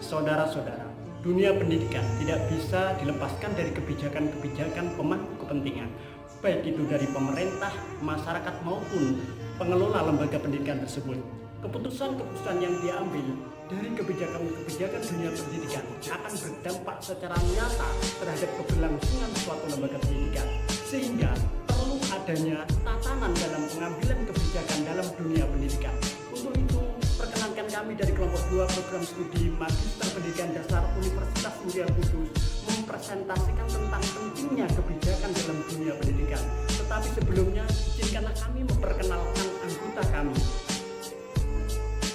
Saudara-saudara, dunia pendidikan tidak bisa dilepaskan dari kebijakan-kebijakan pemangku kepentingan, baik itu dari pemerintah, masyarakat maupun pengelola lembaga pendidikan tersebut. Keputusan-keputusan yang diambil dari kebijakan-kebijakan dunia pendidikan akan berdampak secara nyata terhadap keberlangsungan suatu lembaga pendidikan, sehingga perlu adanya tatanan dalam pengambilan kebijakan dalam dunia pendidikan. Untuk itu, perkenalkan kami dari kelompok 2 program studi Magister Pendidikan Dasar Universitas Muria Kudus mempresentasikan tentang pentingnya kebijakan dalam dunia pendidikan. Tetapi sebelumnya, izinkanlah kami memperkenalkan anggota kami.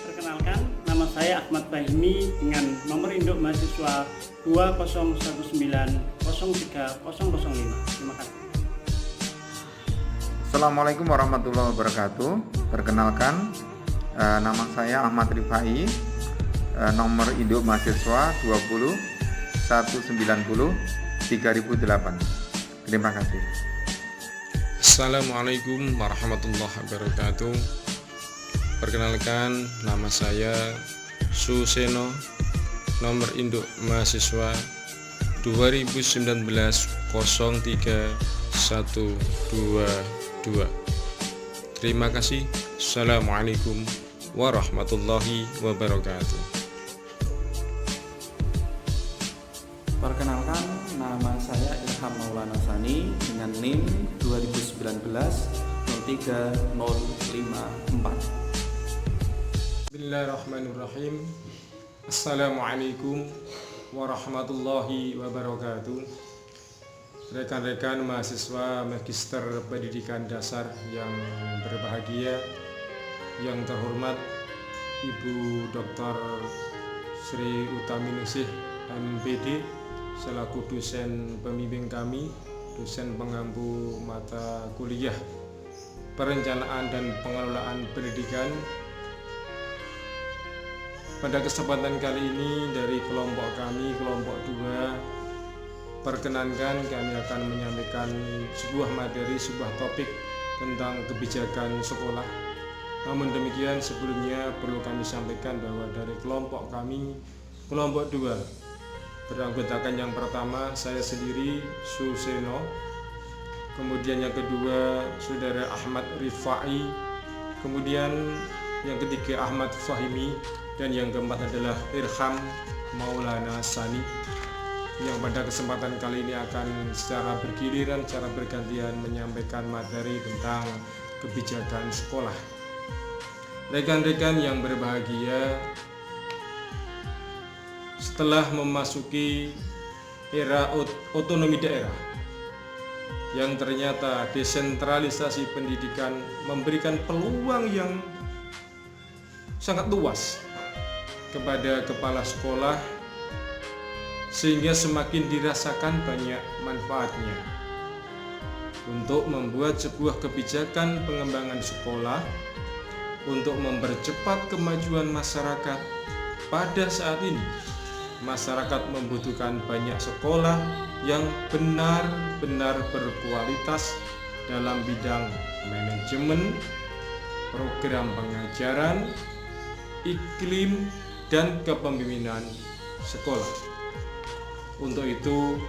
Perkenalkan, nama saya Ahmad Fahimi dengan nomor induk mahasiswa 2019030005. Terima kasih. Assalamualaikum warahmatullahi wabarakatuh. Perkenalkan, nama saya Ahmad Rifai, nomor induk mahasiswa 2019030008. Terima kasih. Assalamualaikum warahmatullahi wabarakatuh. Perkenalkan, nama saya Suseno, nomor induk mahasiswa 2019-03-122. Terima kasih. Assalamualaikum warahmatullahi wabarakatuh. Perkenalkan, nama saya Ilham Maulana Sani dengan NIM 2019-03-054. Bismillahirrahmanirrahim. Assalamualaikum warahmatullahi wabarakatuh. Rekan-rekan mahasiswa Magister Pendidikan Dasar yang berbahagia, yang terhormat Ibu Dr. Sri Utaminingsih MPD selaku dosen pembimbing kami, dosen pengampu mata kuliah Perencanaan dan Pengelolaan Pendidikan. Pada kesempatan kali ini dari kelompok kami, kelompok 2, perkenankan kami akan menyampaikan sebuah materi, sebuah topik tentang kebijakan sekolah. Namun demikian, sebelumnya perlu kami sampaikan bahwa dari kelompok kami, kelompok 2, beranggotakan yang pertama saya sendiri, Suseno, kemudian yang kedua saudara Ahmad Rifai, kemudian yang ketiga Ahmad Fahimi, dan yang keempat adalah Ilham Maulana Sani, yang pada kesempatan kali ini akan secara bergiliran, secara bergantian menyampaikan materi tentang kebijakan sekolah. Rekan-rekan yang berbahagia, setelah memasuki era otonomi daerah yang ternyata desentralisasi pendidikan memberikan peluang yang sangat luas kepada kepala sekolah, sehingga semakin dirasakan banyak manfaatnya untuk membuat sebuah kebijakan pengembangan sekolah untuk mempercepat kemajuan masyarakat. Pada saat ini masyarakat membutuhkan banyak sekolah yang benar-benar berkualitas dalam bidang manajemen, program pengajaran, iklim, dan kepemimpinan sekolah. Untuk itu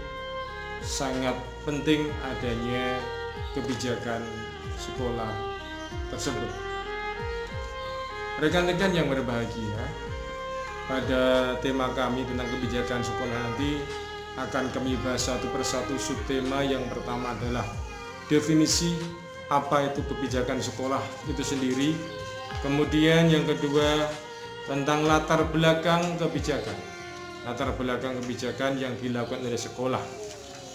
sangat penting adanya kebijakan sekolah tersebut. Rekan-rekan yang berbahagia, pada tema kami tentang kebijakan sekolah nanti akan kami bahas satu persatu subtema. Yang pertama adalah definisi apa itu kebijakan sekolah itu sendiri. Kemudian yang kedua tentang latar belakang kebijakan yang dilakukan oleh sekolah.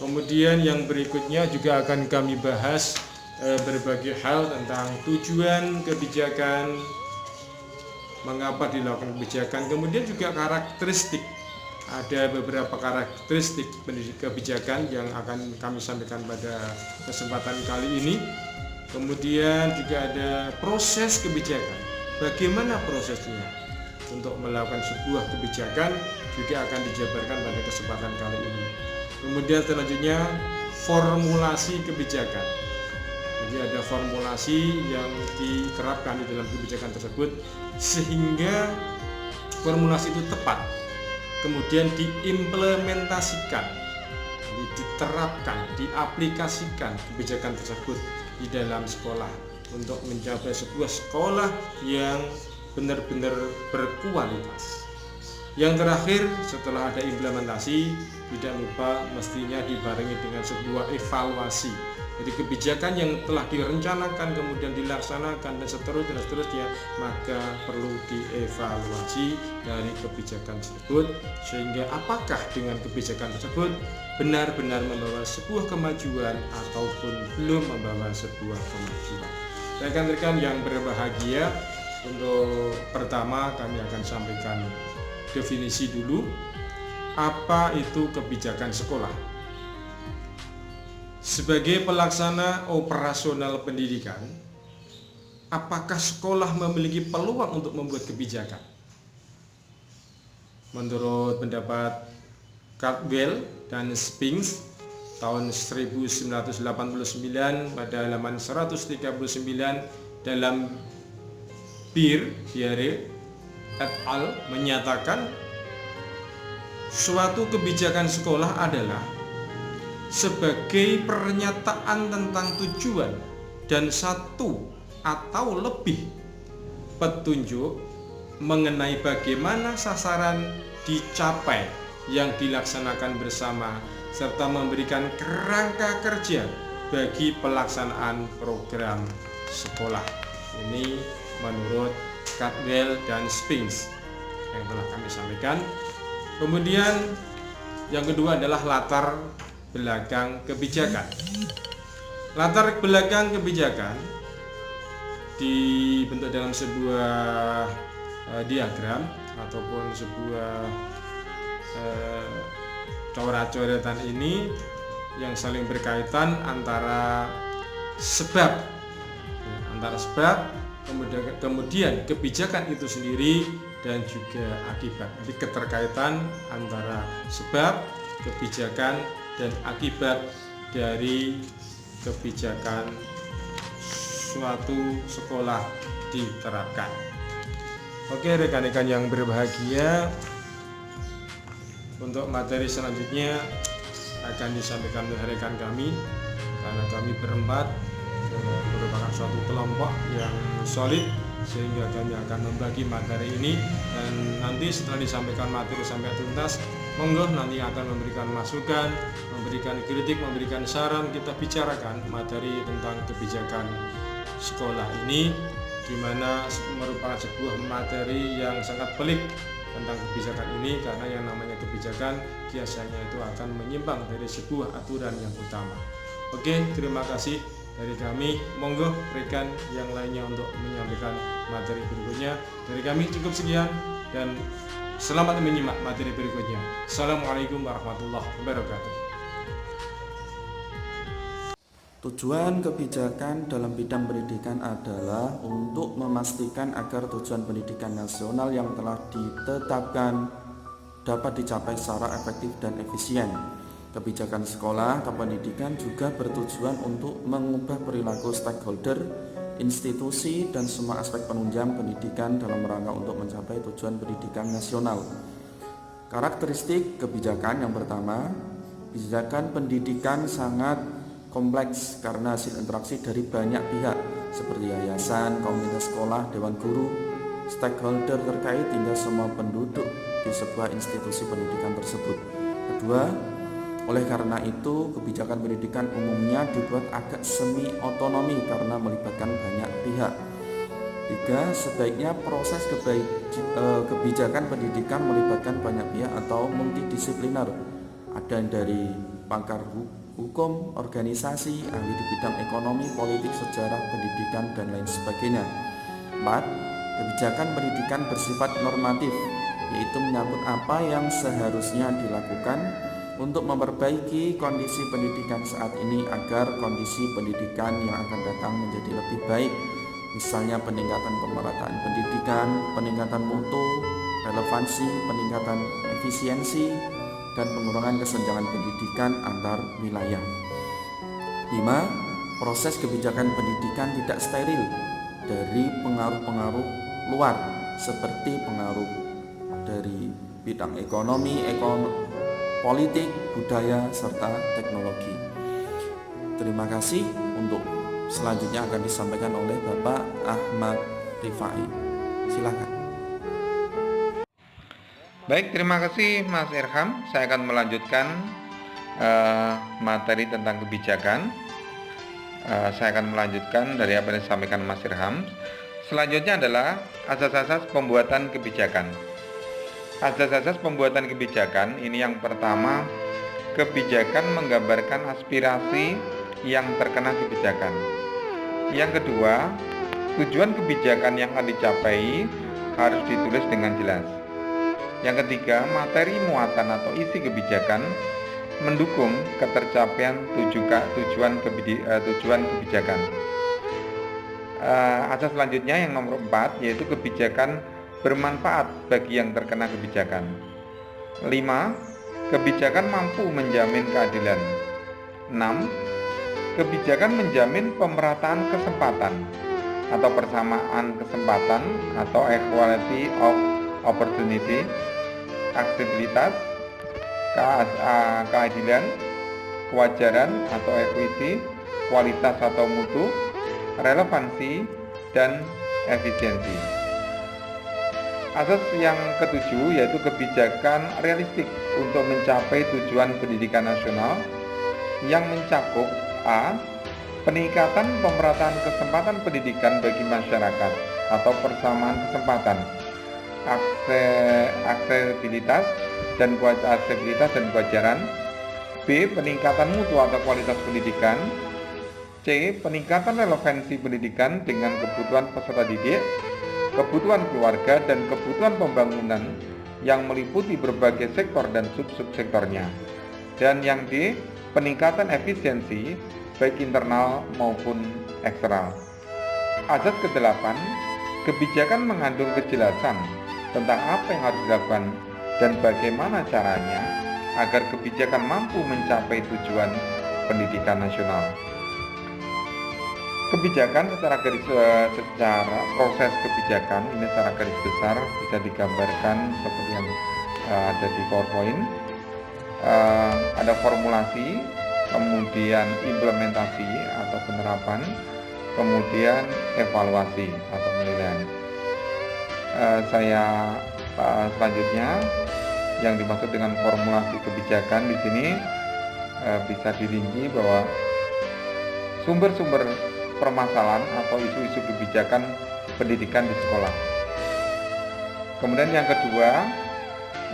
Kemudian yang berikutnya juga akan kami bahas berbagai hal tentang tujuan kebijakan, mengapa dilakukan kebijakan, kemudian juga karakteristik. Ada beberapa karakteristik kebijakan yang akan kami sampaikan pada kesempatan kali ini. Kemudian juga ada proses kebijakan, bagaimana prosesnya untuk melakukan sebuah kebijakan juga akan dijabarkan pada kesempatan kali ini. Kemudian selanjutnya formulasi kebijakan. Jadi ada formulasi yang diterapkan di dalam kebijakan tersebut sehingga formulasi itu tepat kemudian diimplementasikan, diterapkan, diaplikasikan kebijakan tersebut di dalam sekolah untuk mencapai sebuah sekolah yang benar-benar berkualitas. Yang terakhir, setelah ada implementasi, tidak lupa mestinya dibarengi dengan sebuah evaluasi. Jadi kebijakan yang telah direncanakan kemudian dilaksanakan dan seterusnya, maka perlu dievaluasi dari kebijakan tersebut, sehingga apakah dengan kebijakan tersebut benar-benar membawa sebuah kemajuan ataupun belum membawa sebuah kemajuan. Rekan-rekan yang berbahagia, untuk pertama kami akan sampaikan definisi dulu apa itu kebijakan sekolah. Sebagai pelaksana operasional pendidikan, apakah sekolah memiliki peluang untuk membuat kebijakan? Menurut pendapat Caldwell dan Spinks tahun 1989 pada halaman 139 dalam Beer et al. Menyatakan suatu kebijakan sekolah adalah sebagai pernyataan tentang tujuan dan satu atau lebih petunjuk mengenai bagaimana sasaran dicapai yang dilaksanakan bersama, serta memberikan kerangka kerja bagi pelaksanaan program sekolah. Ini menurut Caldwell dan Spinks yang telah kami sampaikan. Kemudian yang kedua adalah latar belakang kebijakan. Latar belakang kebijakan dibentuk dalam sebuah diagram ataupun sebuah coret-coretan ini yang saling berkaitan antara sebab, kemudian kebijakan itu sendiri dan juga akibat. Jadi keterkaitan antara sebab, kebijakan, dan akibat dari kebijakan suatu sekolah diterapkan. Oke rekan-rekan yang berbahagia, untuk materi selanjutnya akan disampaikan oleh rekan kami, karena kami berempat merupakan suatu kelompok yang solid, sehingga kami akan membagi materi ini, dan nanti setelah disampaikan materi sampai tuntas, monggo nanti akan memberikan masukan, memberikan kritik, memberikan saran, kita bicarakan materi tentang kebijakan sekolah ini, di mana merupakan sebuah materi yang sangat pelik tentang kebijakan ini, karena yang namanya kebijakan biasanya itu akan menyimpang dari sebuah aturan yang utama. Oke, terima kasih dari kami. Monggo rekan yang lainnya untuk menyampaikan materi berikutnya. Dari kami cukup sekian, dan selamat menyimak materi berikutnya. Assalamualaikum warahmatullahi wabarakatuh. Tujuan kebijakan dalam bidang pendidikan adalah untuk memastikan agar tujuan pendidikan nasional yang telah ditetapkan dapat dicapai secara efektif dan efisien. Kebijakan sekolah atau pendidikan juga bertujuan untuk mengubah perilaku stakeholder, institusi, dan semua aspek penunjang pendidikan dalam rangka untuk mencapai tujuan pendidikan nasional. Karakteristik kebijakan yang pertama, kebijakan pendidikan sangat kompleks karena hasil interaksi dari banyak pihak seperti yayasan, komunitas sekolah, dewan guru, stakeholder terkait hingga semua penduduk di sebuah institusi pendidikan tersebut. Kedua, oleh karena itu, kebijakan pendidikan umumnya dibuat agak semi otonomi karena melibatkan banyak pihak. Tiga, sebaiknya proses kebijakan pendidikan melibatkan banyak pihak atau multidisipliner. Ada dari pakar hukum, organisasi, ahli di bidang ekonomi, politik, sejarah, pendidikan, dan lain sebagainya. 4. Kebijakan pendidikan bersifat normatif, yaitu menyangkut apa yang seharusnya dilakukan untuk memperbaiki kondisi pendidikan saat ini agar kondisi pendidikan yang akan datang menjadi lebih baik, misalnya peningkatan pemerataan pendidikan, peningkatan mutu, relevansi, peningkatan efisiensi, dan pengurangan kesenjangan pendidikan antar wilayah. 5. Proses kebijakan pendidikan tidak steril dari pengaruh-pengaruh luar seperti pengaruh dari bidang ekonomi, politik, budaya, serta teknologi. Terima kasih. Untuk selanjutnya akan disampaikan oleh Bapak Ahmad Rifai. Silakan. Baik, terima kasih Mas Irham. Saya akan melanjutkan materi tentang kebijakan. Saya akan melanjutkan dari apa yang disampaikan Mas Irham. Selanjutnya adalah asas-asas pembuatan kebijakan. Asas-asas pembuatan kebijakan ini yang pertama, kebijakan menggambarkan aspirasi yang terkena kebijakan. Yang kedua, tujuan kebijakan yang akan dicapai harus ditulis dengan jelas. Yang ketiga, materi muatan atau isi kebijakan mendukung ketercapaian tujuan kebijakan. Asas selanjutnya yang nomor 4 yaitu kebijakan bermanfaat bagi yang terkena kebijakan. 5. Kebijakan mampu menjamin keadilan. 6. Kebijakan menjamin pemerataan kesempatan atau persamaan kesempatan atau equality of opportunity. Aksesibilitas, keadilan, kewajaran atau equity, kualitas atau mutu, relevansi, dan efisiensi. Asas yang ketujuh yaitu kebijakan realistik untuk mencapai tujuan pendidikan nasional yang mencakup A. Peningkatan pemerataan kesempatan pendidikan bagi masyarakat atau persamaan kesempatan, aksesibilitas dan kewajaran. B. Peningkatan mutu atau kualitas pendidikan. C. Peningkatan relevansi pendidikan dengan kebutuhan peserta didik, kebutuhan keluarga, dan kebutuhan pembangunan yang meliputi berbagai sektor dan subsektornya. Dan yang D. Peningkatan efisiensi baik internal maupun eksternal. Asas ke-8, kebijakan mengandung kejelasan tentang apa yang harus dilakukan dan bagaimana caranya agar kebijakan mampu mencapai tujuan pendidikan nasional. Kebijakan secara proses kebijakan ini secara garis besar bisa digambarkan seperti yang ada di PowerPoint. Ada formulasi, kemudian implementasi atau penerapan, kemudian evaluasi atau penilaian. Selanjutnya yang dimaksud dengan formulasi kebijakan di sini bisa dirinci bahwa sumber-sumber permasalahan atau isu-isu kebijakan pendidikan di sekolah. Kemudian yang kedua,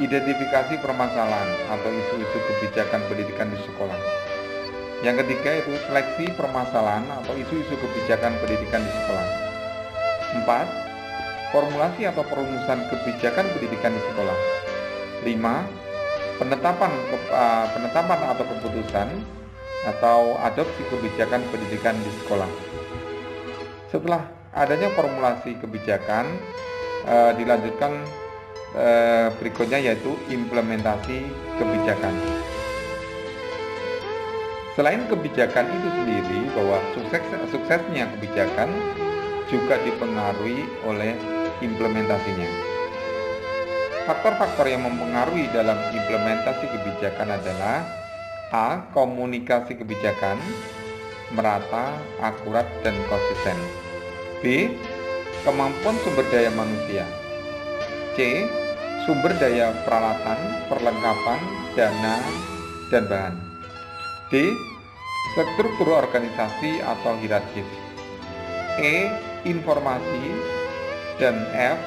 identifikasi permasalahan atau isu-isu kebijakan pendidikan di sekolah. Yang ketiga itu seleksi permasalahan atau isu-isu kebijakan pendidikan di sekolah. 4. Formulasi atau perumusan kebijakan pendidikan di sekolah. 5. Penetapan atau keputusan atau adopsi kebijakan pendidikan di sekolah. Setelah adanya formulasi kebijakan, dilanjutkan berikutnya yaitu implementasi kebijakan. Selain kebijakan itu sendiri, bahwa suksesnya kebijakan juga dipengaruhi oleh implementasinya. Faktor-faktor yang mempengaruhi dalam implementasi kebijakan adalah A. Komunikasi kebijakan merata, akurat, dan konsisten. B. Kemampuan sumber daya manusia. C. Sumber daya peralatan, perlengkapan, dana, dan bahan. D. Struktur organisasi atau hierarkis. E. Informasi, dan F.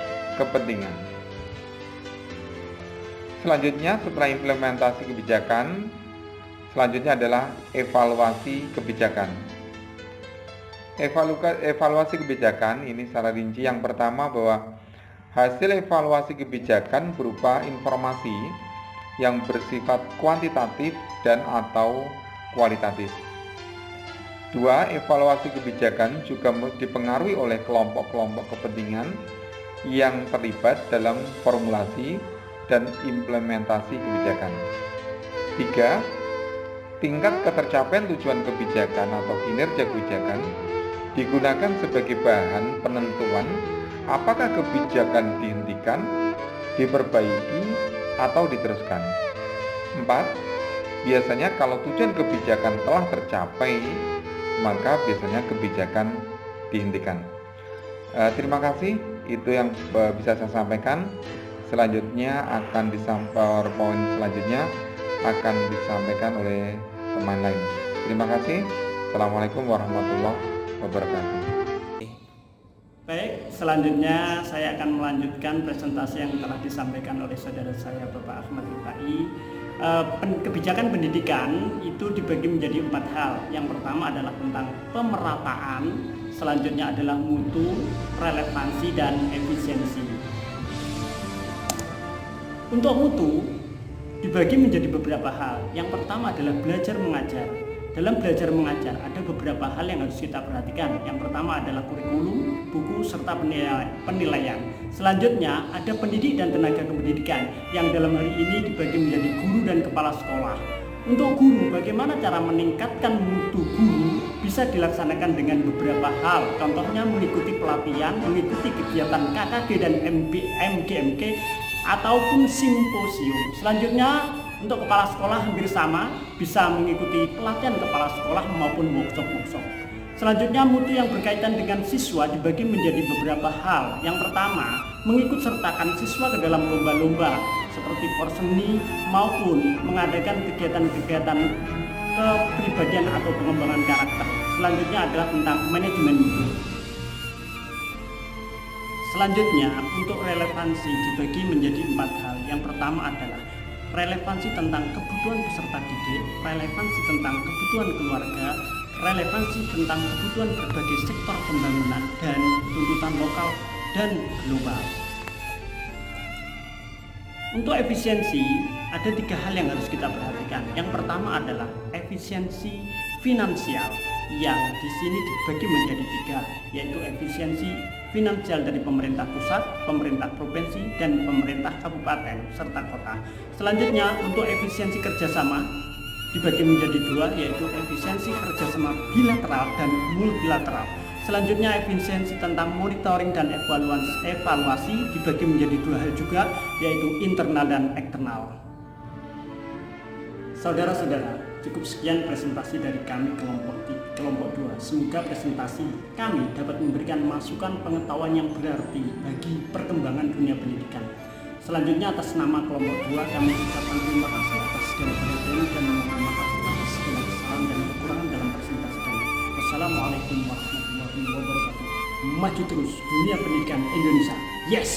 Kepentingan. Selanjutnya, setelah implementasi kebijakan, selanjutnya adalah evaluasi kebijakan. Evaluasi kebijakan ini secara rinci yang pertama bahwa hasil evaluasi kebijakan berupa informasi yang bersifat kuantitatif dan atau kualitatif. 2. Evaluasi kebijakan juga dipengaruhi oleh kelompok-kelompok kepentingan yang terlibat dalam formulasi dan implementasi kebijakan. 3. Tingkat ketercapaian tujuan kebijakan atau kinerja kebijakan digunakan sebagai bahan penentuan apakah kebijakan dihentikan, diperbaiki, atau diteruskan. 4. Biasanya kalau tujuan kebijakan telah tercapai, maka biasanya kebijakan dihentikan. Terima kasih, itu yang bisa saya sampaikan. Selanjutnya akan PowerPoint selanjutnya akan disampaikan oleh teman lain. Terima kasih. Assalamualaikum warahmatullahi wabarakatuh. Baik, selanjutnya saya akan melanjutkan presentasi yang telah disampaikan oleh saudara saya Bapak Ahmad Rifai. Kebijakan pendidikan itu dibagi menjadi 4 hal. Yang pertama adalah tentang pemerataan, selanjutnya adalah mutu, relevansi, dan efisiensi. Untuk mutu dibagi menjadi beberapa hal. Yang pertama adalah belajar mengajar. Dalam belajar mengajar ada beberapa hal yang harus kita perhatikan. Yang pertama adalah kurikulum, buku, serta penilaian. Selanjutnya ada pendidik dan tenaga kependidikan yang dalam hari ini dibagi menjadi guru dan kepala sekolah. Untuk guru, bagaimana cara meningkatkan mutu guru bisa dilaksanakan dengan beberapa hal. Contohnya mengikuti pelatihan, mengikuti kegiatan KKG dan MGMK ataupun simposium. Selanjutnya untuk kepala sekolah hampir sama, bisa mengikuti pelatihan kepala sekolah maupun workshop. Selanjutnya mutu yang berkaitan dengan siswa dibagi menjadi beberapa hal. Yang pertama, mengikut sertakan siswa ke dalam lomba-lomba seperti porseni maupun mengadakan kegiatan-kegiatan kepribadian atau pengembangan karakter. Selanjutnya adalah tentang manajemen mutu. Selanjutnya untuk relevansi dibagi menjadi 4 hal. Yang pertama adalah relevansi tentang kebutuhan peserta didik, relevansi tentang kebutuhan keluarga, relevansi tentang kebutuhan berbagai sektor pembangunan, dan tuntutan lokal dan global. Untuk efisiensi, ada 3 hal yang harus kita perhatikan. Yang pertama adalah efisiensi finansial, yang di sini dibagi menjadi 3, yaitu efisiensi finansial dari pemerintah pusat, pemerintah provinsi, dan pemerintah kabupaten serta kota. Selanjutnya untuk efisiensi kerjasama dibagi menjadi 2, yaitu efisiensi kerjasama bilateral dan multilateral. Selanjutnya efisiensi tentang monitoring dan evaluasi dibagi menjadi 2 hal juga, yaitu internal dan eksternal. Saudara-saudara, cukup sekian presentasi dari kami kelompok 2. Semoga presentasi kami dapat memberikan masukan pengetahuan yang berarti bagi perkembangan dunia pendidikan. Selanjutnya atas nama kelompok 2 kami ucapkan terima kasih atas segala perhatian dan mohon maaf atas segala kesalahan dan kekurangan dalam presentasi kami. Wassalamualaikum warahmatullahi wabarakatuh. Maju terus dunia pendidikan Indonesia. Yes!